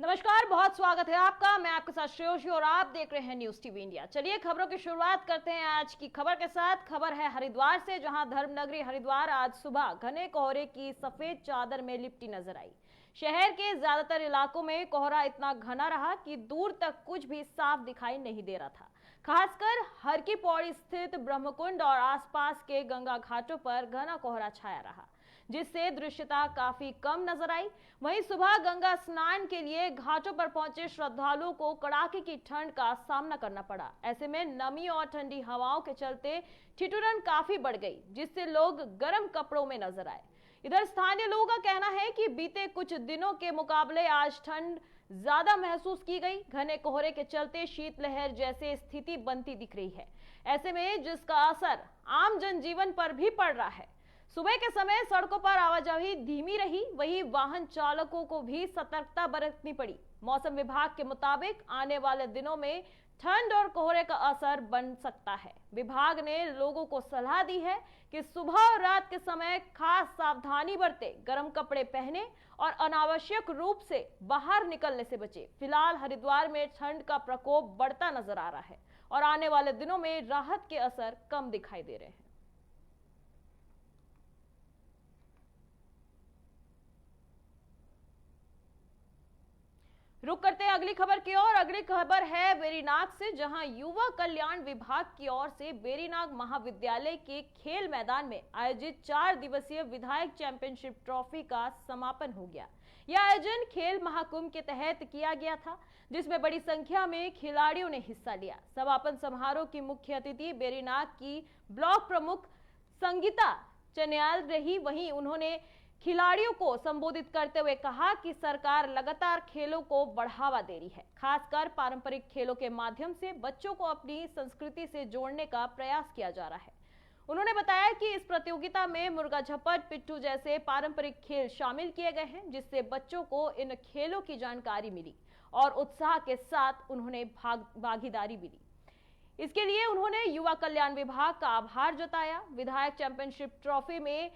नमस्कार, बहुत स्वागत है आपका। मैं आपके साथ श्रेयोशी और आप देख रहे हैं न्यूज टीवी इंडिया। चलिए खबरों की शुरुआत करते हैं आज की खबर के साथ। खबर है हरिद्वार से, जहां धर्मनगरी हरिद्वार आज सुबह घने कोहरे की सफेद चादर में लिपटी नजर आई। शहर के ज्यादातर इलाकों में कोहरा इतना घना रहा कि दूर तक कुछ भी साफ दिखाई नहीं दे रहा था। खासकर हर की पौड़ी स्थित ब्रह्मकुंड और आसपास के गंगा घाटों पर घना कोहरा छाया रहा, जिससे दृश्यता काफी कम नजर आई। वहीं सुबह गंगा स्नान के लिए घाटों पर पहुंचे श्रद्धालुओं को कड़ाके की ठंड का सामना करना पड़ा। ऐसे में नमी और ठंडी हवाओं के चलते ठिठुरन काफी बढ़ गई, जिससे लोग गर्म कपड़ों में नजर आए। इधर स्थानीय लोगों का कहना है कि बीते कुछ दिनों के मुकाबले आज ठंड ज्यादा महसूस की गई। घने कोहरे के चलते शीतलहर जैसे स्थिति बनती दिख रही है, ऐसे में जिसका असर आम जनजीवन पर भी पड़ रहा है। सुबह के समय सड़कों पर आवाजाही धीमी रही, वहीं वाहन चालकों को भी सतर्कता बरतनी पड़ी। मौसम विभाग के मुताबिक आने वाले दिनों में ठंड और कोहरे का असर बन सकता है। विभाग ने लोगों को सलाह दी है कि सुबह और रात के समय खास सावधानी बरते, गर्म कपड़े पहने और अनावश्यक रूप से बाहर निकलने से बचे। फिलहाल हरिद्वार में ठंड का प्रकोप बढ़ता नजर आ रहा है और आने वाले दिनों में राहत के असर कम दिखाई दे रहे हैं। रुक करते हैं अगली खबर की ओर। अगली खबर है वेरीनाग से, जहां युवा कल्याण विभाग की ओर से वेरीनाग महाविद्यालय के खेल मैदान में आयोजित 4 दिवसीय विधायक चैंपियनशिप ट्रॉफी का समापन हो गया। यह आयोजन खेल महाकुंभ के तहत किया गया था, जिसमें बड़ी संख्या में खिलाड़ियों ने हिस्सा लिया। समापन समारोह की मुख्य अतिथि वेरीनाग की ब्लॉक प्रमुख संगीता चन्याल रही। वहीं उन्होंने खिलाड़ियों को संबोधित करते हुए कहा कि सरकार लगातार खेलों को बढ़ावा दे रही है। खासकर पारंपरिक खेलों के माध्यम से बच्चों को अपनी संस्कृति से जोड़ने का प्रयास किया जा रहा है। उन्होंने बताया कि इस प्रतियोगिता में मुर्गा झपट, पिट्ठू जैसे पारंपरिक खेल शामिल किए गए हैं, जिससे बच्चों को इन खेलों की जानकारी मिली और उत्साह के साथ उन्होंने भागीदारी मिली। इसके लिए उन्होंने युवा कल्याण विभाग का आभार जताया। विधायक चैंपियनशिप ट्रॉफी में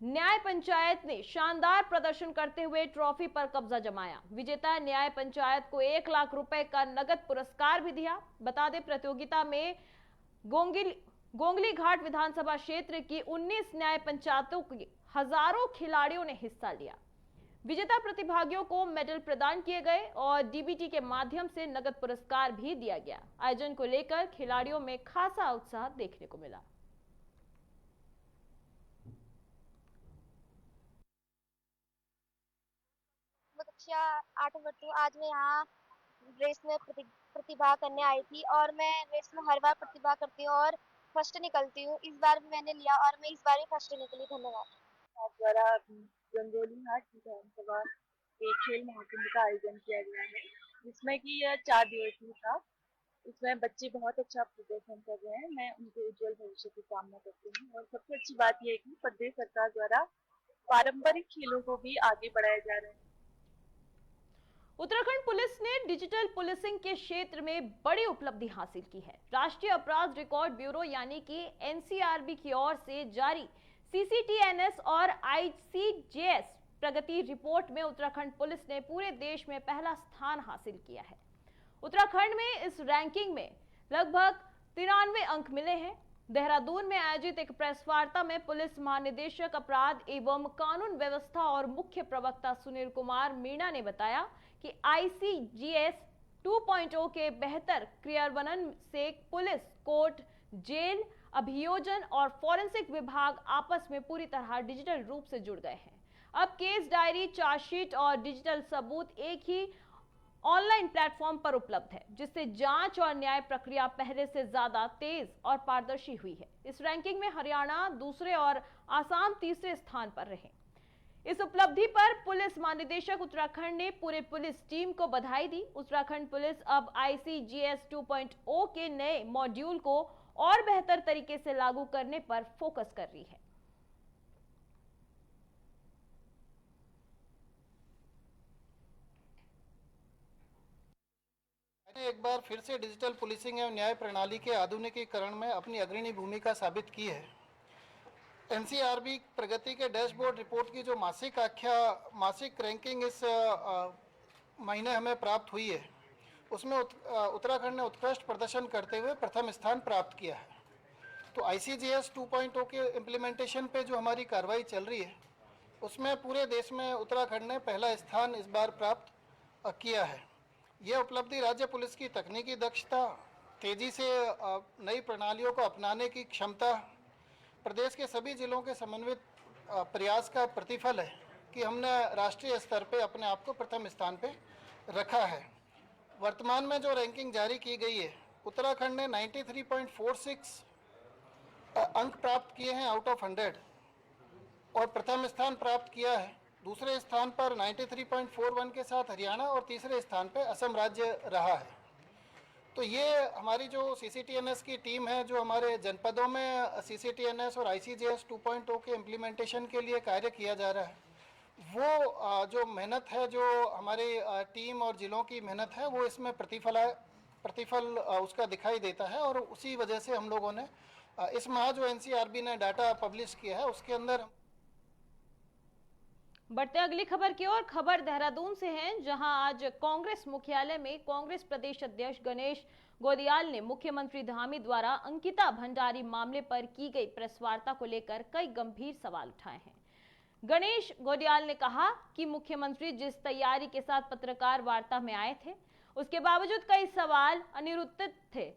न्याय पंचायत ने शानदार प्रदर्शन करते हुए ट्रॉफी पर कब्जा जमाया। विजेता न्याय पंचायत को 1 लाख रुपए का नगद पुरस्कार भी दिया। बता दें, प्रतियोगिता में गोंगली घाट विधानसभा क्षेत्र की 19 न्याय पंचायतों के हजारों खिलाड़ियों ने हिस्सा लिया। विजेता प्रतिभागियों को मेडल प्रदान किए गए और डीबीटी के माध्यम से नगद पुरस्कार भी दिया गया। आयोजन को लेकर खिलाड़ियों में खासा उत्साह देखने को मिला। कक्षा 8 वर्ष हूँ। आज मैं यहाँ रेस में प्रतिभा करने आई थी और मैं रेस में हर बार प्रतिभा करती हूँ और फर्स्ट निकलती हूँ। इस बार भी मैंने लिया और मैं इस बार भी फर्स्ट निकली। धन्यवाद। द्वारा गंगोली घाट विधानसभा के खेल महाकुंभ का आयोजन किया गया है, जिसमें कि यह 4 दिवसीय था। इसमें बच्चे बहुत अच्छा प्रदर्शन कर रहे हैं। मैं उनके उज्जवल भविष्य की कामना करती हूँ और सबसे अच्छी बात यह है कि प्रदेश सरकार द्वारा पारंपरिक खेलों को भी आगे बढ़ाया जा रहा है। उत्तराखंड पुलिस ने डिजिटल पुलिसिंग के क्षेत्र में बड़ी उपलब्धि हासिल की है। राष्ट्रीय अपराध रिकॉर्ड ब्यूरो यानी कि एनसीआरबी की ओर से जारी सीसीटीएनएस और आईसीजेएस प्रगति रिपोर्ट में उत्तराखंड पुलिस ने पूरे देश में पहला स्थान हासिल किया है। उत्तराखंड में इस रैंकिंग में लगभग 93 अंक मिले हैं। देहरादून में आयोजित एक प्रेस वार्ता में पुलिस महानिदेशक अपराध एवं कानून व्यवस्था और मुख्य प्रवक्ता सुनील कुमार मीणा ने बताया कि आईसीजीएस 2.0 के बेहतर क्रियान्वयन से पुलिस, कोर्ट, जेल, अभियोजन और फॉरेंसिक विभाग आपस में पूरी तरह डिजिटल रूप से जुड़ गए हैं। अब केस डायरी, चार्जशीट और डिजिटल सबूत एक ही ऑनलाइन प्लेटफॉर्म पर उपलब्ध है, जिससे जांच और न्याय प्रक्रिया पहले से ज्यादा तेज और पारदर्शी हुई है। इस रैंकिंग में हरियाणा दूसरे और आसाम तीसरे स्थान पर रहे। इस उपलब्धि पर पुलिस महानिदेशक उत्तराखंड ने पूरे पुलिस टीम को बधाई दी। उत्तराखंड पुलिस अब आईसीजीएस 2.0 के नए मॉड्यूल को और बेहतर तरीके से लागू करने पर फोकस कर रही है। एक बार फिर से डिजिटल पुलिसिंग एवं न्याय प्रणाली के आधुनिकीकरण में अपनी अग्रणी भूमिका साबित की है। एनसीआरबी प्रगति के डैशबोर्ड रिपोर्ट की जो मासिक रैंकिंग इस महीने हमें प्राप्त हुई है उसमें उत्तराखंड ने उत्कृष्ट प्रदर्शन करते हुए प्रथम स्थान प्राप्त किया है। तो ICGS 2.0 के इम्प्लीमेंटेशन पे जो हमारी कार्रवाई चल रही है उसमें पूरे देश में उत्तराखंड ने पहला स्थान इस बार प्राप्त किया है। यह उपलब्धि राज्य पुलिस की तकनीकी दक्षता, तेज़ी से नई प्रणालियों को अपनाने की क्षमता, प्रदेश के सभी जिलों के समन्वित प्रयास का प्रतिफल है कि हमने राष्ट्रीय स्तर पे अपने आप को प्रथम स्थान पे रखा है। वर्तमान में जो रैंकिंग जारी की गई है, उत्तराखंड ने 93.46 अंक प्राप्त किए हैं आउट ऑफ 100 और प्रथम स्थान प्राप्त किया है। दूसरे स्थान पर 93.41 के साथ हरियाणा और तीसरे स्थान पर असम राज्य रहा है। तो ये हमारी जो CCTNS की टीम है, जो हमारे जनपदों में CCTNS और ICGS 2.0 के इम्प्लीमेंटेशन के लिए कार्य किया जा रहा है, वो जो मेहनत है, जो हमारी टीम और जिलों की मेहनत है, वो इसमें प्रतिफल उसका दिखाई देता है। और उसी वजह से हम लोगों ने इस माह जो NCRB ने डाटा पब्लिश किया है उसके अंदर। बढ़ते अगली खबर की ओर। खबर देहरादून से है, जहां आज कांग्रेस मुख्यालय में कांग्रेस प्रदेश अध्यक्ष गणेश गोदियाल ने मुख्यमंत्री धामी द्वारा अंकिता भंडारी मामले पर की गई प्रेस वार्ता को लेकर कई गंभीर सवाल उठाए हैं। गणेश गोदियाल ने कहा कि मुख्यमंत्री जिस तैयारी के साथ पत्रकार वार्ता में आए थे, उसके बावजूद कई सवाल अनिरुत्तर थे।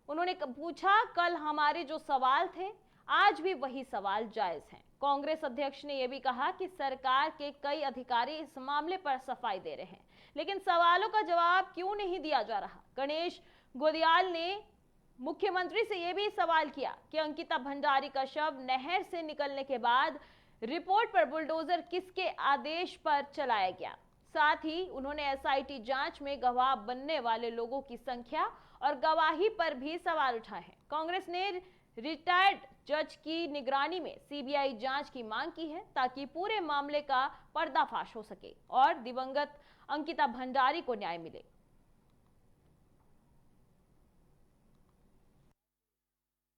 उन्होंने पूछा, कल हमारे जो सवाल थे आज भी वही सवाल जायज हैं। कांग्रेस अध्यक्ष ने यह भी कहा कि सरकार के कई अधिकारी इस मामले पर सफाई दे रहे हैं, लेकिन सवालों का जवाब क्यों नहीं दिया जा रहा। गणेश गोदियाल ने मुख्यमंत्री से यह भी सवाल किया कि अंकिता भंडारी का शव नहर से निकलने के बाद रिपोर्ट पर बुलडोजर किसके आदेश पर चलाया गया। साथ ही उन्होंने SIT जांच में गवाह बनने वाले लोगों की संख्या और गवाही पर भी सवाल उठाए हैं। कांग्रेस ने रिटायर्ड जज की निगरानी में CBI जांच की मांग की है, ताकि पूरे मामले का पर्दाफाश हो सके और दिवंगत अंकिता भंडारी को न्याय मिले।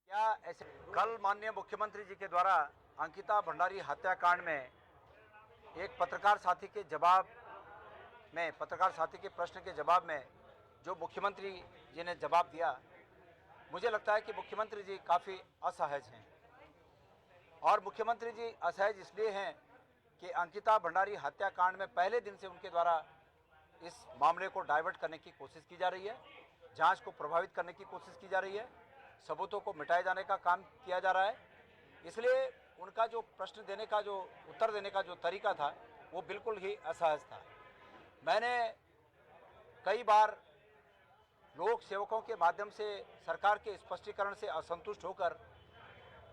क्या ऐसे कल माननीय मुख्यमंत्री जी के द्वारा अंकिता भंडारी हत्याकांड में एक पत्रकार साथी के प्रश्न के जवाब में जो मुख्यमंत्री जी ने जवाब दिया, मुझे लगता है कि मुख्यमंत्री जी काफ़ी असहज हैं। और मुख्यमंत्री जी असहज इसलिए हैं कि अंकिता भंडारी हत्याकांड में पहले दिन से उनके द्वारा इस मामले को डाइवर्ट करने की कोशिश की जा रही है, जांच को प्रभावित करने की कोशिश की जा रही है, सबूतों को मिटाए जाने का काम किया जा रहा है। इसलिए उनका जो प्रश्न देने का, जो उत्तर देने का जो तरीका था, वो बिल्कुल ही असहज था। मैंने कई बार लोक सेवकों के माध्यम से सरकार के स्पष्टीकरण से असंतुष्ट होकर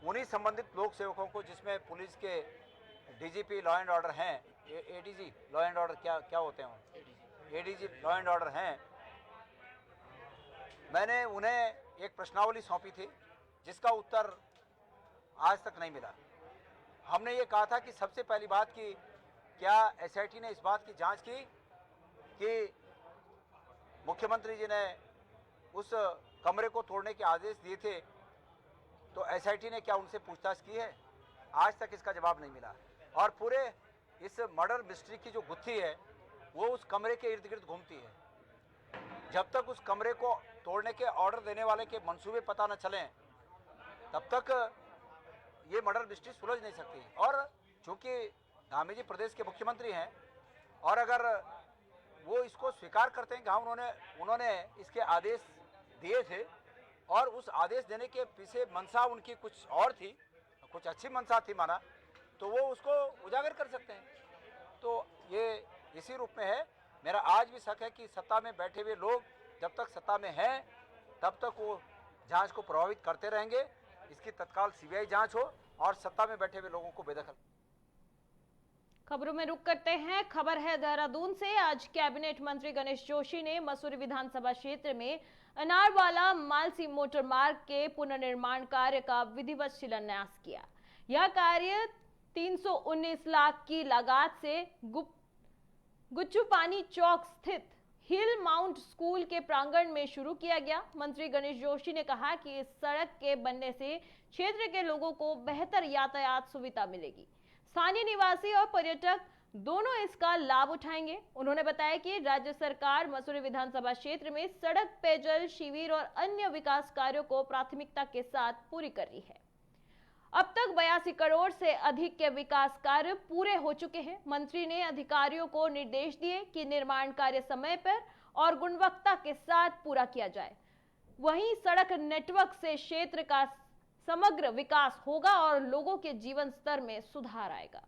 उन्हीं संबंधित लोक सेवकों को, जिसमें पुलिस के DGP लॉ एंड ऑर्डर हैं, ADG लॉ एंड ऑर्डर क्या होते हैं, ADG लॉ एंड ऑर्डर हैं, मैंने उन्हें एक प्रश्नावली सौंपी थी जिसका उत्तर आज तक नहीं मिला। हमने ये कहा था कि सबसे पहली बात कि क्या SIT ने इस बात की जांच की कि मुख्यमंत्री जी ने उस कमरे को तोड़ने के आदेश दिए थे, तो SIT ने क्या उनसे पूछताछ की है? आज तक इसका जवाब नहीं मिला। और पूरे इस मर्डर मिस्ट्री की जो गुत्थी है वो उस कमरे के इर्द गिर्द घूमती है। जब तक उस कमरे को तोड़ने के ऑर्डर देने वाले के मंसूबे पता न चलें, तब तक ये मर्डर मिस्ट्री सुलझ नहीं सकती। और चूंकि धामी जी प्रदेश के मुख्यमंत्री हैं, और अगर वो इसको स्वीकार करते हैं कि हाँ उन्होंने इसके आदेश दिए थे और उस आदेश देने के पीछे मंशा उनकी कुछ और थी, कुछ अच्छी मंशा थी माना, तो वो उसको उजागर कर सकते हैं। तो ये इसी रूप में है। मेरा आज भी शक है कि सत्ता में बैठे हुए लोग जब तक सत्ता में हैं तब तक वो जांच को प्रभावित करते रहेंगे। इसकी तत्काल CBI जांच हो और सत्ता में बैठे हुए लोगों को बेदखल। खबरों में रुक करते हैं। खबर है देहरादून से। आज कैबिनेट मंत्री गणेश जोशी ने मसूरी विधानसभा क्षेत्र में अनारवाला मालसी मोटर मार्ग के पुनर्निर्माण कार्य का विधिवत शिलान्यास किया। यह कार्य 319 लाख की लागत से गुच्चूपानी चौक स्थित हिल माउंट स्कूल के प्रांगण में शुरू किया गया। मंत्री गणेश जोशी ने कहा कि इस सड़क के बनने से क्षेत्र के लोगों को बेहतर यातायात सुविधा मिलेगी। स्थानीय निवासी और पर्यटक दोनों इसका लाभ उठाएंगे। उन्होंने बताया कि राज्य सरकार मसूरी विधानसभा क्षेत्र में सड़क, पेयजल, शिविर और अन्य विकास कार्यों को प्राथमिकता के साथ पूरी कर रही है। अब तक 82 करोड़ से अधिक के विकास कार्य पूरे हो चुके हैं। मंत्री ने अधिकारियों को निर्देश दिए कि निर्माण कार्य समय पर और गुणवत्ता के साथ पूरा किया जाए। वहीं सड़क नेटवर्क से क्षेत्र का समग्र विकास होगा और लोगों के जीवन स्तर में सुधार आएगा।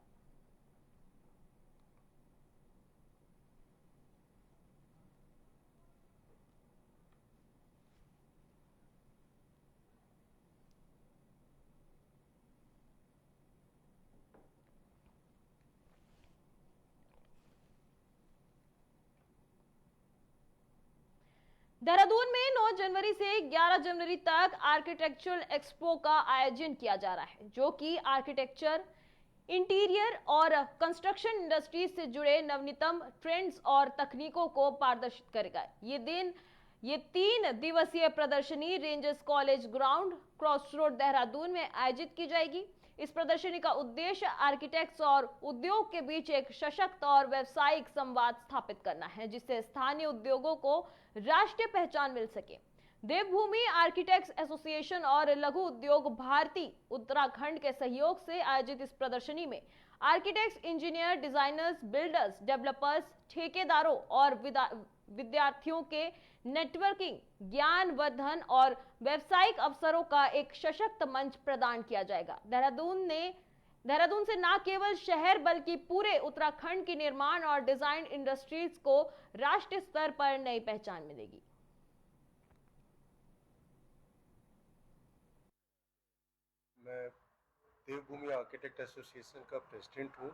देहरादून में 9 जनवरी से 11 जनवरी तक आर्किटेक्चरल एक्सपो का आयोजन किया जा रहा है, जो कि आर्किटेक्चर, इंटीरियर और कंस्ट्रक्शन इंडस्ट्री से जुड़े नवीनतम ट्रेंड्स और तकनीकों को प्रदर्शित करेगा। ये 3 दिवसीय प्रदर्शनी rangers college ground, cross road, Dehradun में आयोजित की जाएगी। इस प्रदर्शनी का उद्देश्य आर्किटेक्ट्स और उद्योग के बीच एक सशक्त और व्यावसायिक संवाद स्थापित करना है, जिससे स्थानीय उद्योगों को राष्ट्रीय पहचान मिल सके। देवभूमि आर्किटेक्ट्स एसोसिएशन और लघु उद्योग भारती उत्तराखंड के सहयोग से आयोजित इस प्रदर्शनी में architects, engineer, designers, builders, developers, ठेकेदारों और विद्यार्थियों के नेटवर्किंग, ज्ञानवर्धन और व्यावसायिक अवसरों का एक सशक्त मंच प्रदान किया जाएगा। देहरादून से न केवल शहर बल्कि पूरे उत्तराखंड की निर्माण और डिजाइन इंडस्ट्रीज को राष्ट्रीय स्तर पर नई पहचान मिलेगी। मैं देवभूमि आर्किटेक्ट एसोसिएशन का प्रेसिडेंट हूँ।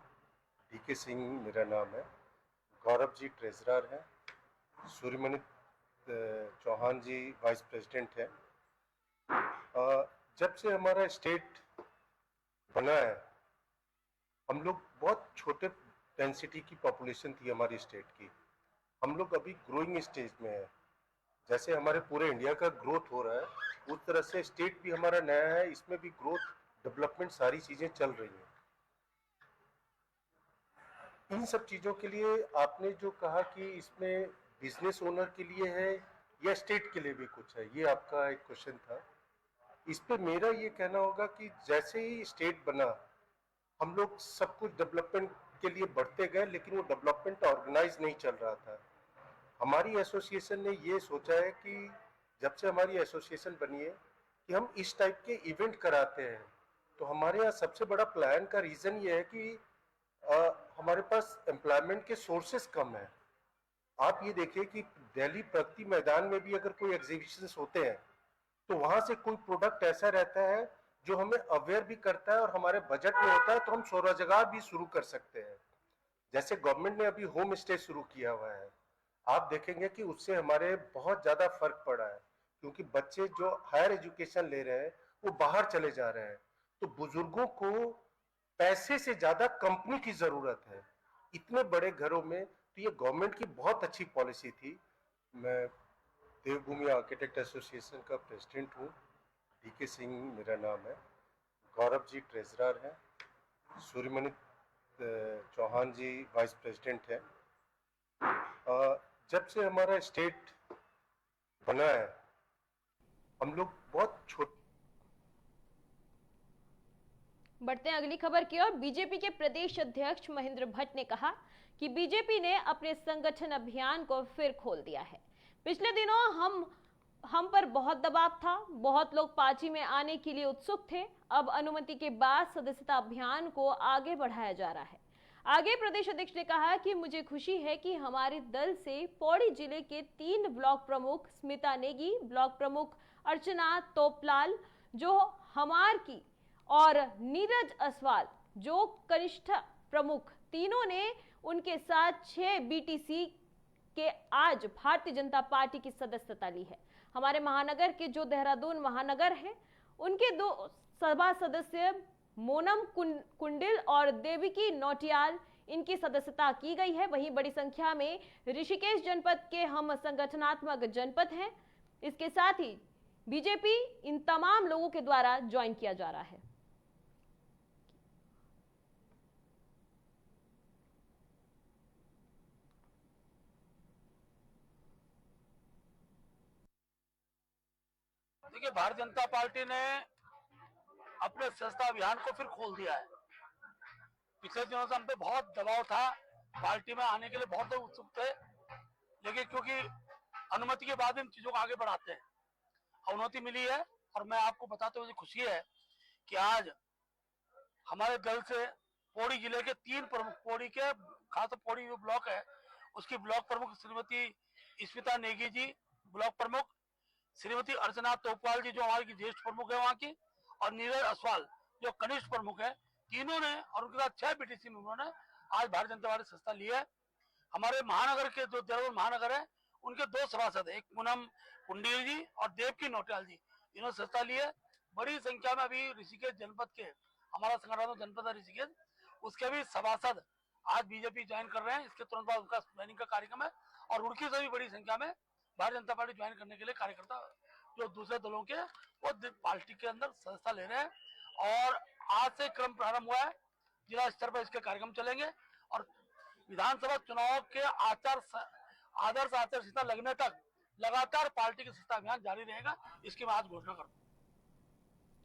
डीके सिंह मेरा नाम है। गौरव जी ट्रेजरर हैं। सूर्यमणि चौहान जी वाइस प्रेसिडेंट हैं। जब से हमारा स्टेट बना है, हम लोग बहुत छोटे डेंसिटी की पॉपुलेशन थी हमारी स्टेट की। हम लोग अभी ग्रोइंग स्टेज में है। जैसे हमारे पूरे इंडिया का ग्रोथ हो रहा है, उस तरह से स्टेट भी हमारा नया है, इसमें भी ग्रोथ, डेवलपमेंट, सारी चीज़ें चल रही हैं। इन सब चीज़ों के लिए आपने जो कहा कि इसमें बिजनेस ओनर के लिए है या स्टेट के लिए भी कुछ है, ये आपका एक क्वेश्चन था। इस पे मेरा ये कहना होगा कि जैसे ही स्टेट बना, हम लोग सब कुछ डेवलपमेंट के लिए बढ़ते गए, लेकिन वो डेवलपमेंट ऑर्गेनाइज नहीं चल रहा था। हमारी एसोसिएशन ने ये सोचा है कि जब से हमारी एसोसिएशन बनी है कि हम इस टाइप के इवेंट कराते हैं। तो हमारे यहाँ सबसे बड़ा प्लान का रीज़न ये है कि हमारे पास एम्प्लॉयमेंट के सोर्सेस कम है। आप ये देखिए कि दिल्ली प्रगति मैदान में भी अगर कोई एग्जीबिशंस होते हैं तो वहाँ से कोई प्रोडक्ट ऐसा रहता है जो हमें अवेयर भी करता है और हमारे बजट में होता है, तो हम स्वरोजगार भी शुरू कर सकते हैं। जैसे गवर्नमेंट ने अभी होम स्टे शुरू किया हुआ है, आप देखेंगे कि उससे हमारे बहुत ज़्यादा फर्क पड़ा है, क्योंकि बच्चे जो हायर एजुकेशन ले रहे हैं वो बाहर चले जा रहे हैं। तो बुजुर्गों को पैसे से ज़्यादा कंपनी की ज़रूरत है इतने बड़े घरों में। तो ये गवर्नमेंट की बहुत अच्छी पॉलिसी थी। मैं देवभूमि आर्किटेक्ट एसोसिएशन का प्रेसिडेंट हूँ। डीके सिंह मेरा नाम है। गौरव जी ट्रेजरर हैं। सूर्यमणि चौहान जी वाइस प्रेसिडेंट हैं। जब से हमारा स्टेट बना है, हम लोग बहुत छोटे। बढ़ते हैं अगली खबर की ओर। बीजेपी के प्रदेश अध्यक्ष महेंद्र भट्ट ने कहा कि बीजेपी ने अपने संगठन अभियान को फिर खोल दिया है। पिछले दिनों हम पर बहुत दबाव था, बहुत लोग पार्टी में आने के लिए उत्सुक थे। अब अनुमति के बाद सदस्यता अभियान को आगे बढ़ाया जा रहा है। आगे प्रदेश अध्यक्ष ने कहा कि मुझे खुशी है कि हमारे दल से पौड़ी जिले के 3 ब्लॉक प्रमुख स्मिता नेगी, ब्लॉक प्रमुख अर्चना तोपलाल जो हमार की और नीरज असवाल जो कनिष्ठ प्रमुख, तीनों ने उनके साथ 6 बीटीसी के आज भारतीय जनता पार्टी की सदस्यता ली है। हमारे महानगर के जो देहरादून महानगर है, उनके 2 सभा सदस्य मोनम कुंडिल और देविकी नौटियाल, इनकी सदस्यता की गई है। वहीं बड़ी संख्या में ऋषिकेश जनपद के हम संगठनात्मक जनपद हैं। इसके साथ ही बीजेपी इन तमाम लोगों के द्वारा ज्वाइन किया जा रहा है। देखिए, भारतीय जनता पार्टी ने अपने सस्ता अभियान को फिर खोल दिया है। पिछले दिनों से हम पे बहुत दबाव था, पार्टी में आने के लिए बहुत लोग उत्सुक थे, लेकिन क्योंकि अनुमति के बाद इन चीजों को आगे बढ़ाते हैं, अनुमति मिली है। और मैं आपको बताते हुए खुशी है कि आज हमारे दल से पौड़ी जिले के 3 प्रमुख, पौड़ी के खास पौड़ी जो ब्लॉक है उसकी ब्लॉक प्रमुख श्रीमती स्मिता नेगी जी ब्लॉक प्रमुख, श्रीमती अर्चना तोपवाल जी जो हमारी ज्येष्ठ प्रमुख है वहाँ की, और नीरज असवाल जो कनिष्ठ प्रमुख है, तीनों ने और उनके साथ 6 बीटीसी मेंबरों ने आज भारतीय जनता पार्टी संस्था ली है। हमारे महानगर के जो देहरादून महानगर है उनके 2 सभासद, एक पूनम कुंडीर जी और देवकी नोटियाल जी, इन्होंने संस्था ली है। बड़ी संख्या में अभी ऋषिकेश जनपद के, हमारा संगठन जनपद है ऋषिकेश, उसके भी सभासद आज बीजेपी ज्वाइन कर रहे हैं। इसके तुरंत बाद उनका ज्वाइनिंग का कार्यक्रम है और रुड़की से भी बड़ी संख्या में भारतीय जनता पार्टी ज्वाइन करने के लिए कार्यकर्ता जो दूसरे दलों के वो पार्टी के अंदर संस्था ले रहे हैं। और आज से क्रम प्रारंभ हुआ है, जिला स्तर पर इसके कार्यक्रम चलेंगे और विधानसभा चुनाव के आदर्श आचार संहिता लगने तक लगातार पार्टी की संस्था अभियान जारी रहेगा, इसकी मैं आज घोषणा करता हूँ।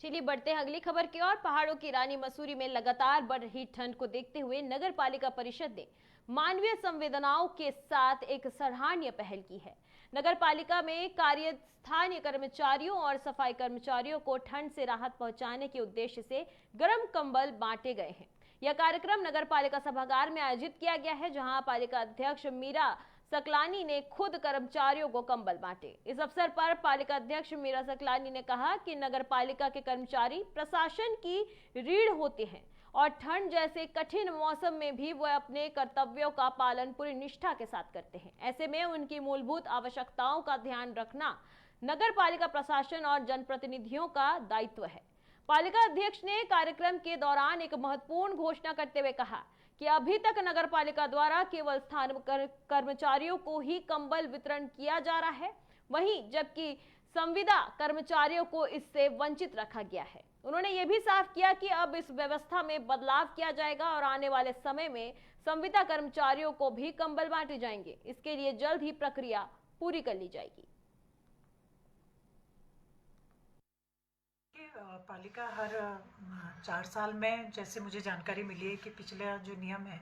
चलिए बढ़ते हैं अगली खबर की ओर। पहाड़ों की रानी मसूरी में लगातार बढ़ रही ठंड को देखते हुए नगर पालिका परिषद ने मानवीय संवेदनाओं के साथ एक सराहनीय पहल की है। नगर पालिका में कार्यरत स्थानीय कर्मचारियों और सफाई कर्मचारियों को ठंड से राहत पहुंचाने के उद्देश्य से गर्म कंबल बांटे गए हैं। यह कार्यक्रम नगर पालिका सभागार में आयोजित किया गया है, जहां पालिका अध्यक्ष मीरा सकलानी ने खुद कर्मचारियों को कंबल बांटे। इस अवसर पर पालिका अध्यक्ष मीरा सकलानी ने कहा कि नगर पालिका के कर्मचारी प्रशासन की रीढ़ होते हैं और ठंड जैसे कठिन मौसम में भी वह अपने कर्तव्यों का पालन पूरी निष्ठा के साथ करते हैं। ऐसे में उनकी मूलभूत आवश्यकताओं का ध्यान रखना नगर पालिका प्रशासन और जनप्रतिनिधियों का दायित्व है। पालिका अध्यक्ष ने कार्यक्रम के दौरान एक महत्वपूर्ण घोषणा करते हुए कहा कि अभी तक नगर पालिका द्वारा केवल स्थानीय कर्मचारियों को ही कंबल वितरण किया जा रहा है, वहीं जबकि संविदा कर्मचारियों को इससे वंचित रखा गया है। उन्होंने ये भी साफ किया कि अब इस व्यवस्था में बदलाव किया जाएगा और आने वाले समय में संविदा कर्मचारियों को भी कंबल बांटे जाएंगे। इसके लिए जल्द ही प्रक्रिया पूरी कर ली जाएगी। पालिका हर 4 साल में, जैसे मुझे जानकारी मिली है कि पिछला जो नियम है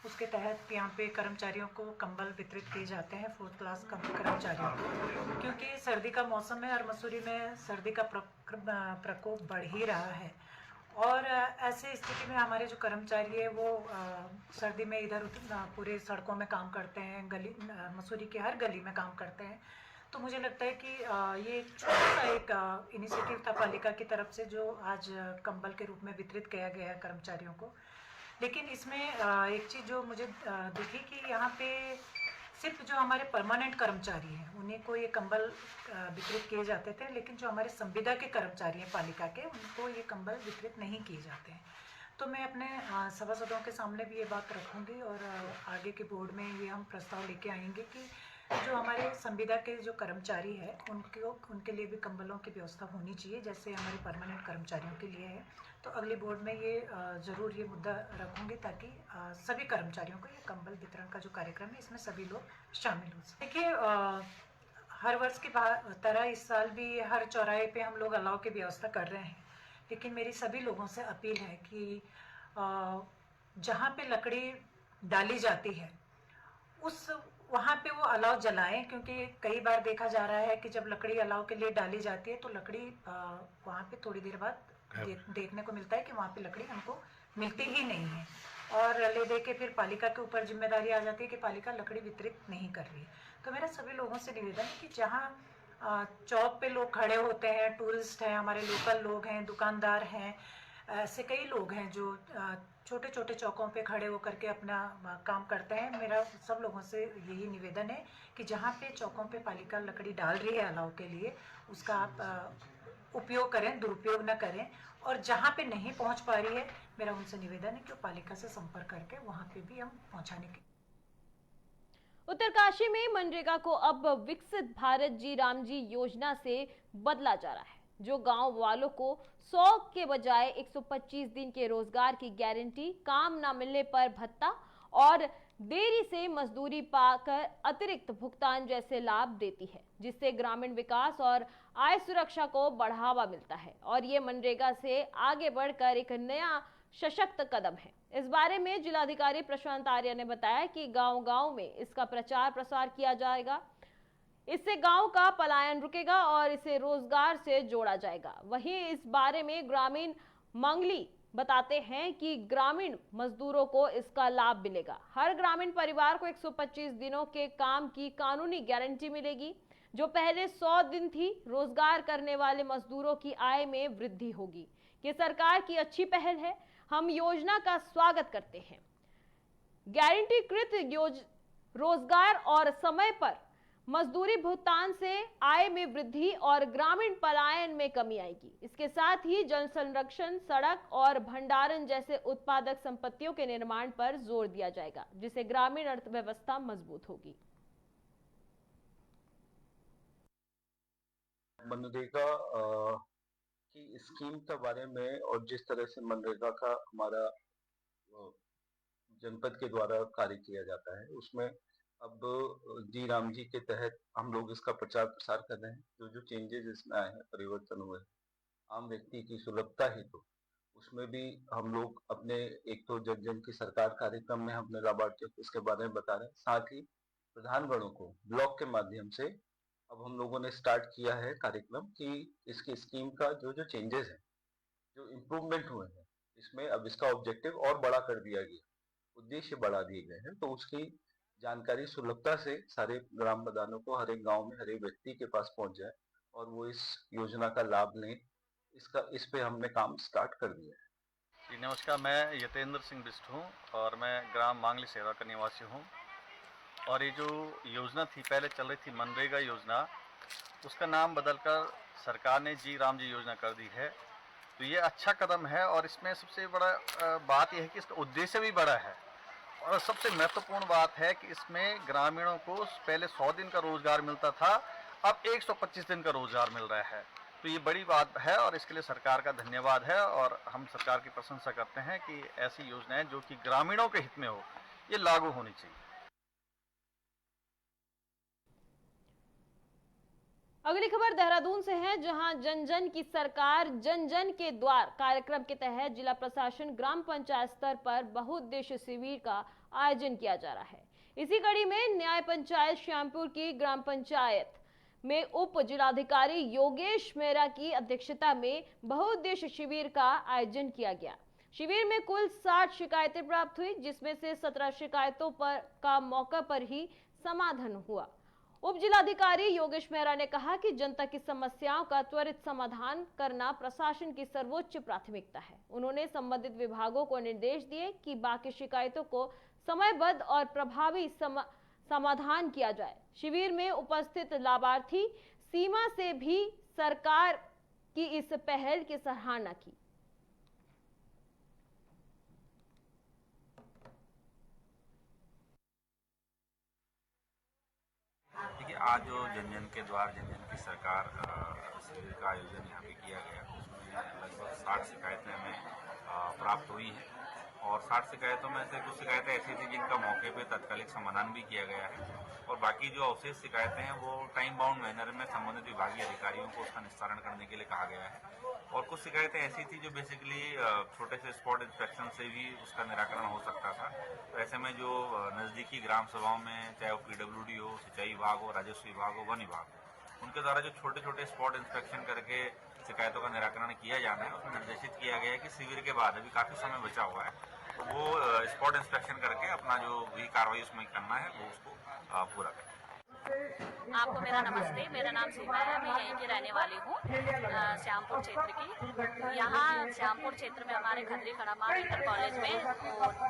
उसके तहत यहाँ पे कर्मचारियों को कंबल वितरित किए जाते हैं, 4th क्लास कर्मचारियों को, क्योंकि सर्दी का मौसम है और मसूरी में सर्दी का प्रकोप बढ़ ही रहा है। और ऐसे स्थिति में हमारे जो कर्मचारी है वो सर्दी में इधर पूरे सड़कों में काम करते हैं, गली मसूरी के हर गली में काम करते हैं। तो मुझे लगता है कि ये छोटा सा एक इनिशिएटिव था पालिका की तरफ से जो आज कंबल के रूप में वितरित किया गया है कर्मचारियों को। लेकिन इसमें एक चीज़ जो मुझे दिखी कि यहाँ पे सिर्फ जो हमारे परमानेंट कर्मचारी हैं उन्हीं को ये कंबल वितरित किए जाते थे, लेकिन जो हमारे संविदा के कर्मचारी हैं पालिका के उनको ये कंबल वितरित नहीं किए जाते हैं। तो मैं अपने सभासदों के सामने भी ये बात रखूँगी और आगे के बोर्ड में ये हम प्रस्ताव लेके आएंगे कि जो हमारे संविदा के जो कर्मचारी है उनके लिए भी कंबलों की व्यवस्था होनी चाहिए, जैसे हमारे परमानेंट कर्मचारियों के लिए है। तो अगली बोर्ड में ये ज़रूर ये मुद्दा रखूँगी ताकि सभी कर्मचारियों को ये कंबल वितरण का जो कार्यक्रम है इसमें सभी लोग शामिल हो सकें। देखिए, हर वर्ष की तरह इस साल भी हर चौराहे पे हम लोग अलाव की व्यवस्था कर रहे हैं, लेकिन मेरी सभी लोगों से अपील है कि जहाँ पे लकड़ी डाली जाती है वहाँ पे वो अलाव जलाएं, क्योंकि कई बार देखा जा रहा है कि जब लकड़ी अलाव के लिए डाली जाती है तो लकड़ी वहाँ पे थोड़ी देर बाद देखने को मिलता है कि वहाँ पे लकड़ी हमको मिलती ही नहीं है और ले दे के फिर पालिका के ऊपर जिम्मेदारी आ जाती है कि पालिका लकड़ी वितरित नहीं कर रही। तो मेरा सभी लोगों से निवेदन है कि जहाँ चौक पे लोग खड़े होते हैं, टूरिस्ट हैं, हमारे लोकल लोग हैं, दुकानदार हैं, ऐसे कई लोग हैं जो छोटे छोटे चौकों पे खड़े होकर के अपना काम करते हैं। मेरा सब लोगों से यही निवेदन है कि जहाँ पे चौकों पे पालिका लकड़ी डाल रही है अलाव के लिए उसका आप उपयोग करें, दुरुपयोग न करें, और जहाँ पे नहीं पहुँच पा रही है मेरा उनसे निवेदन है कि पालिका से संपर्क करके वहाँ पे भी हम पहुँचाने के। उत्तरकाशी में मनरेगा को अब विकसित भारत जी राम जी योजना से बदला जा रहा है, जो गांव वालों को 100 के बजाय 125 दिन के रोजगार की गारंटी, काम न मिलने पर भत्ता और देरी से मजदूरी पाकर अतिरिक्त भुगतान जैसे लाभ देती है, जिससे ग्रामीण विकास और आय सुरक्षा को बढ़ावा मिलता है और ये मनरेगा से आगे बढ़कर एक नया सशक्त कदम है। इस बारे में जिलाधिकारी प्रशांत आर्य ने बताया कि गांव-गांव में इसका प्रचार प्रसार किया जाएगा। इससे गांव का पलायन रुकेगा और इसे रोजगार से जोड़ा जाएगा। वहीं इस बारे में ग्रामीण मंगली बताते हैं कि ग्रामीण मजदूरों को इसका लाभ मिलेगा। हर ग्रामीण परिवार को 125 दिनों के काम की कानूनी गारंटी मिलेगी, जो पहले 100 दिन थी। रोजगार करने वाले मजदूरों की आय में वृद्धि होगी। ये सरकार की अच्छी पहल है, हम योजना का स्वागत करते हैं। गारंटीकृत रोजगार और समय पर मजदूरी भुगतान से आय में वृद्धि और ग्रामीण पलायन में कमी आएगी। इसके साथ ही जल संरक्षण, सड़क और भंडारण जैसे उत्पादक संपत्तियों के निर्माण पर जोर दिया जाएगा, जिससे ग्रामीण अर्थव्यवस्था मजबूत होगी। मनरेगा की स्कीम के बारे में और जिस तरह से मनरेगा का हमारा जनपद के द्वारा कार्य किया जाता है, उसमें अब जी राम जी के तहत हम लोग इसका प्रचार प्रसार कर रहे हैं। जो चेंजेस इसमें आए हैं, परिवर्तन हुए, आम व्यक्ति की सुलभता ही तो उसमें भी हम लोग अपने एक तो जन जन की सरकार कार्यक्रम में अपने लाभार्थियों को इसके बारे में बता रहे हैं। साथ ही प्रधानगणों को ब्लॉक के माध्यम से अब हम लोगों ने स्टार्ट किया है कार्यक्रम कि इसकी स्कीम का जो चेंजेस हैं, जो इम्प्रूवमेंट हुए हैं, इसमें अब इसका ऑब्जेक्टिव और बड़ा कर दिया गया, उद्देश्य बढ़ा दिए गए हैं। तो उसकी जानकारी सुलभता से सारे ग्राम प्रधानों को हर एक गांव में हर एक व्यक्ति के पास पहुंच जाए और वो इस योजना का लाभ लें। इस पे हमने काम स्टार्ट कर दिया है। जी नमस्कार, मैं यतेंद्र सिंह बिष्ट हूँ और मैं ग्राम मांगली सेवा का निवासी हूँ। और ये जो योजना थी, पहले चल रही थी मनरेगा योजना, उसका नाम बदलकर सरकार ने जी राम जी योजना कर दी है। तो ये अच्छा कदम है और इसमें सबसे बड़ा बात यह है कि इसका उद्देश्य भी बड़ा है और सबसे महत्वपूर्ण बात है कि इसमें ग्रामीणों को पहले 100 दिन का रोजगार मिलता था, अब 125 दिन का रोजगार मिल रहा है। तो ये बड़ी बात है और इसके लिए सरकार का धन्यवाद है और हम सरकार की प्रशंसा करते हैं कि ऐसी योजनाएं जो कि ग्रामीणों के हित में हो, ये लागू होनी चाहिए। अगली खबर देहरादून से है, जहां जन जन की सरकार जन जन के द्वार कार्यक्रम के तहत जिला प्रशासन ग्राम पंचायत स्तर पर बहुउद्देश्य शिविर का आयोजन किया जा रहा है। इसी कड़ी में न्याय पंचायत श्यामपुर की ग्राम पंचायत में उप जिलाधिकारी योगेश मेहरा की अध्यक्षता में बहुउद्देश्य शिविर का आयोजन किया गया। शिविर में कुल 60 शिकायतें प्राप्त हुई, जिसमें से 17 शिकायतों का मौका पर ही समाधान हुआ। उप जिलाधिकारी योगेश मेहरा ने कहा कि जनता की समस्याओं का त्वरित समाधान करना प्रशासन की सर्वोच्च प्राथमिकता है। उन्होंने संबंधित विभागों को निर्देश दिए कि बाकी शिकायतों को समयबद्ध और प्रभावी समाधान किया जाए। शिविर में उपस्थित लाभार्थी सीमा से भी सरकार की इस पहल की सराहना की। देखिए, आज जो जन जन के द्वार जन जन की सरकार शिविर का आयोजन यहाँ पे किया गया, उसमें लगभग 60 शिकायतें हमें प्राप्त हुई हैं और 60 शिकायतों में से कुछ शिकायतें ऐसी थी जिनका मौके पे तात्कालिक समाधान भी किया गया है और बाकी जो अवशेष शिकायतें हैं वो टाइम बाउंड मैनर में संबंधित विभागीय अधिकारियों को उसका निस्तारण करने के लिए कहा गया है। और कुछ शिकायतें ऐसी थी जो बेसिकली छोटे से स्पॉट इंस्पेक्शन से भी उसका निराकरण हो सकता था। तो ऐसे में जो नज़दीकी ग्राम सभाओं में, चाहे वो PWD हो, सिंचाई विभाग हो, राजस्व विभाग हो, वन विभाग हो, उनके द्वारा जो छोटे छोटे स्पॉट इंस्पेक्शन करके शिकायतों का निराकरण किया जाना है, उसमें निर्देशित किया गया है कि शिविर के बाद अभी काफ़ी समय बचा हुआ है, तो वो स्पॉट इंस्पेक्शन करके अपना जो भी कार्रवाई उसमें करना है वो उसको पूरा करें। आपको मेरा नमस्ते, मेरा नाम सीमा है, मैं यहीं की रहने वाली हूँ, श्यामपुर क्षेत्र की। यहाँ श्यामपुर क्षेत्र में हमारे खदरी खड़ामा इंटर कॉलेज में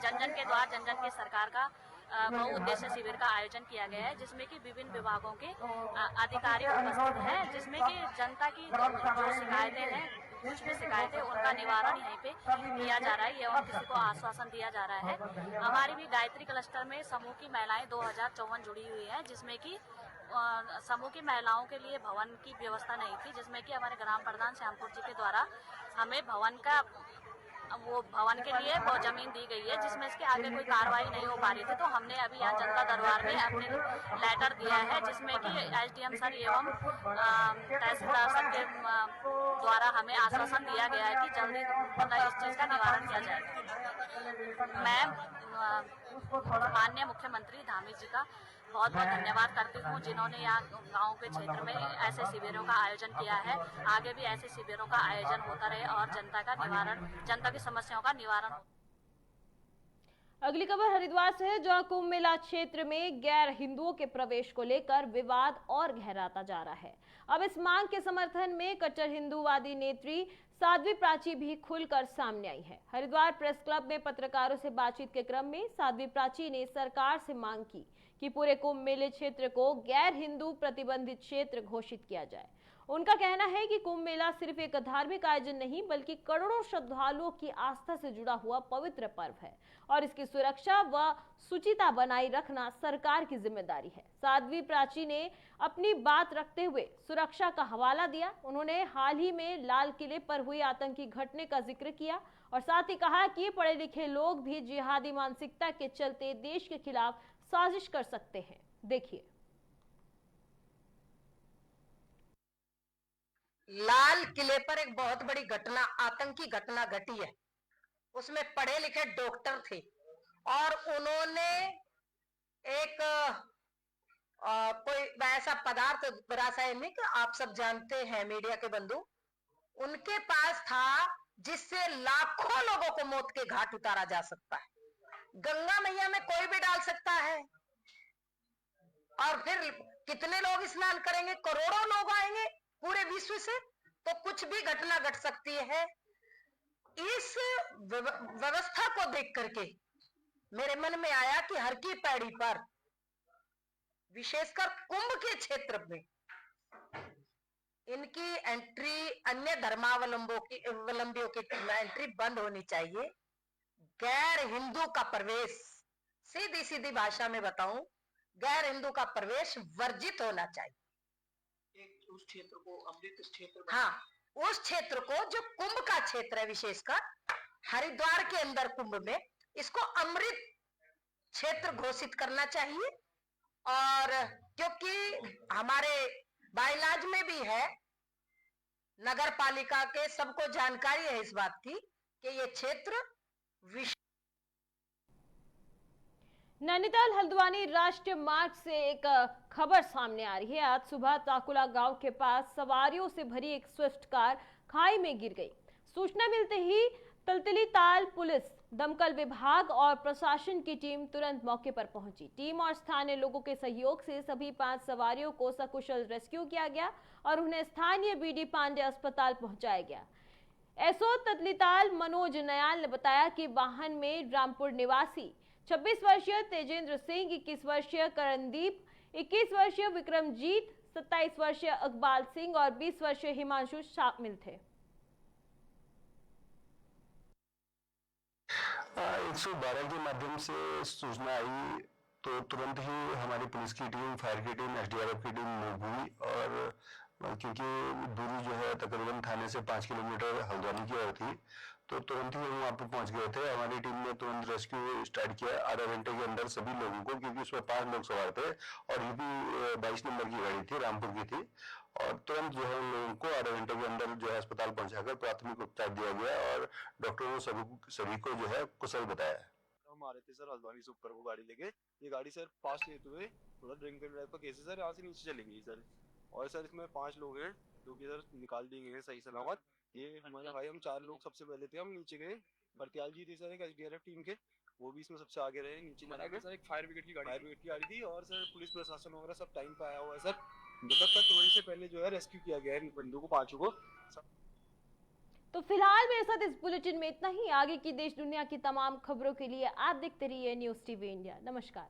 जन जन के द्वार जन जन की सरकार का बहुउद्देश्य शिविर का आयोजन किया गया है, जिसमें कि विभिन्न विभागों के अधिकारी उपस्थित हैं, जिसमें कि जनता की जो शिकायतें हैं, कुछ भी शिकायतें, उनका निवारण यहीं पे किया जा रहा है एवं किसी को आश्वासन दिया जा रहा है। हमारी भी गायत्री क्लस्टर में समूह की महिलाएं 2054 जुड़ी हुई है, जिसमें कि समूह की महिलाओं के लिए भवन की व्यवस्था नहीं थी, जिसमें कि हमारे ग्राम प्रधान श्यामपुर जी के द्वारा हमें भवन का वो भवन के लिए वो जमीन दी गई है, जिसमें इसके आगे कोई कार्रवाई नहीं हो पा रही थी। तो हमने अभी यहाँ जनता दरबार में अपने लेटर दिया है, जिसमें कि एसडीएम सर एवं तहसीलदार सर के द्वारा हमें आश्वासन दिया गया है कि जल्दी मतलब इस चीज़ का निवारण किया जाएगा। मैं माननीय मुख्यमंत्री धामी जी का बहुत बहुत धन्यवाद करती हूँ, जिन्होंने यहाँ गाँव के क्षेत्र में ऐसे शिविरों का आयोजन किया है। आगे भी ऐसे शिविरों का आयोजन होता रहे और जनता की समस्याओं का निवारण। अगली खबर हरिद्वार से है, जहां कुंभ मेला क्षेत्र में गैर हिंदुओं के प्रवेश को लेकर विवाद और गहराता जा रहा है। अब इस मांग के समर्थन में कट्टर हिंदूवादी नेत्री साध्वी प्राची भी खुलकर सामने आई है। हरिद्वार प्रेस क्लब में पत्रकारों से बातचीत के क्रम में साध्वी प्राची ने सरकार से मांग की कि पूरे कुंभ मेले क्षेत्र को गैर हिंदू प्रतिबंधित क्षेत्र घोषित किया जाए। उनका कहना है कि कुंभ मेला सिर्फ एक धार्मिक आयोजन नहीं, बल्कि करोड़ों श्रद्धालुओं की आस्था से जुड़ा हुआ पवित्र पर्व है और इसकी सुरक्षा व शुचिता बनाए रखना सरकार की जिम्मेदारी है। साध्वी प्राची ने अपनी बात रखते हुए सुरक्षा का हवाला दिया। उन्होंने हाल ही में लाल किले पर हुई आतंकी घटना का जिक्र किया और साथ ही कहा कि पढ़े लिखे लोग भी जिहादी मानसिकता के चलते देश के खिलाफ साजिश कर सकते हैं। देखिए। लाल किले पर एक बहुत बड़ी घटना, आतंकी घटना घटी है। उसमें पढ़े लिखे डॉक्टर थे और उन्होंने एक कोई ऐसा पदार्थ, रासायनिक, आप सब जानते हैं मीडिया के बंधु, उनके पास था जिससे लाखों लोगों को मौत के घाट उतारा जा सकता है। गंगा मैया में कोई भी डाल सकता है और फिर कितने लोग स्नान करेंगे? करोड़ों लोग आएंगे पूरे विश्व से, तो कुछ भी घटना घट सकती है। इस व्यवस्था को देख करके मेरे मन में आया कि हर की पैड़ी पर, विशेषकर कुंभ के क्षेत्र में, इनकी एंट्री अन्य धर्मावलंबियों की एंट्री बंद होनी चाहिए। गैर हिंदू का प्रवेश, सीधी सीधी भाषा में बताऊं, गैर हिंदू का प्रवेश वर्जित होना चाहिए। उस क्षेत्र को अमृत क्षेत्र, हाँ, उस क्षेत्र को जो कुंभ का क्षेत्र है, विशेषकर हरिद्वार के अंदर कुंभ में, इसको अमृत क्षेत्र घोषित करना चाहिए। और क्योंकि हमारे बाइलाज में भी है, नगर पालिका के सबको जानकारी है इस बात की कि ये क्षेत्र नैनीताल हल्द्वानी राष्ट्रीय मार्ग से एक खबर सामने आ रही है। आज सुबह ताकुला गांव के पास सवारियों से भरी एक स्विफ्ट कार खाई में गिर गई। सूचना मिलते ही तलतली ताल पुलिस, दमकल विभाग और प्रशासन की टीम तुरंत मौके पर पहुंची। टीम और स्थानीय लोगों के सहयोग से सभी 5 सवारियों को सकुशल रेस्क्यू किया गया और उन्हें स्थानीय बीडी पांडे अस्पताल पहुंचाया गया। एसओ ततलीताल मनोज नयाल ने बताया कि वाहन में रामपुर निवासी 26 वर्षीय तेजेंद्र सिंह, 21 वर्षीय करणदीप, 21 वर्षीय विक्रमजीत, 27 वर्षीय अकबाल सिंह और 20 वर्षीय हिमांशु शामिल थे। 112 के माध्यम से सूचना आई तो तुरंत ही हमारी पुलिस की टीम, फायर की टीम, एसडीआरएफ की टीम मूव हुई और क्योंकि दूरी जो है तकरीबन थाने से 5 किलोमीटर हल्द्वानी की ओर थी, तो तुरंत ही हम वहाँ पे पहुंच गए थे। हमारी टीम ने तुरंत रेस्क्यू स्टार्ट किया। आधा घंटे के अंदर सभी लोगों को, क्योंकि उसमें 5 लोग सवार थे और यूपी 22 नंबर की गाड़ी थी, रामपुर की थी, और तुरंत जो है उन लोगों को आधे घंटे के अंदर जो है अस्पताल पहुंचाकर प्राथमिक उपचार दिया गया और डॉक्टरों ने सभी को जो है कुशल बताया। हम आ रहे थे सर हल्द्वानी से ऊपर को गाड़ी लेके, ये गाड़ी सर फास्ट लेते हुए थोड़ा ड्रिंक एंड ड्राइव का केस है सर, यहाँ से नीचे चलेंगी सर, और सर इसमें 5 लोग हैं जो कि सर निकाल दिए गए सही सलामत। ये हमारे भाई, हम 4 लोग सबसे पहले थे, हम नीचे गए, बरतियाल जी थे सर एक एसडीआरएफ टीम के, वो भी इसमें सबसे आगे रहे, नीचे चला गए सर। एक फायर ब्रिगेड की गाड़ी थी और सर पुलिस प्रशासन वगैरह सब टाइम पे आया हुआ है सर। जब तक वहीं से पहले जो है रेस्क्यू किया गया है बंदों को, 5 को। तो फिलहाल मेरे साथ इस बुलेटिन में इतना ही। आगे की देश दुनिया की तमाम खबरों के लिए आप देखते रहिए न्यूज़ टीवी इंडिया। नमस्कार।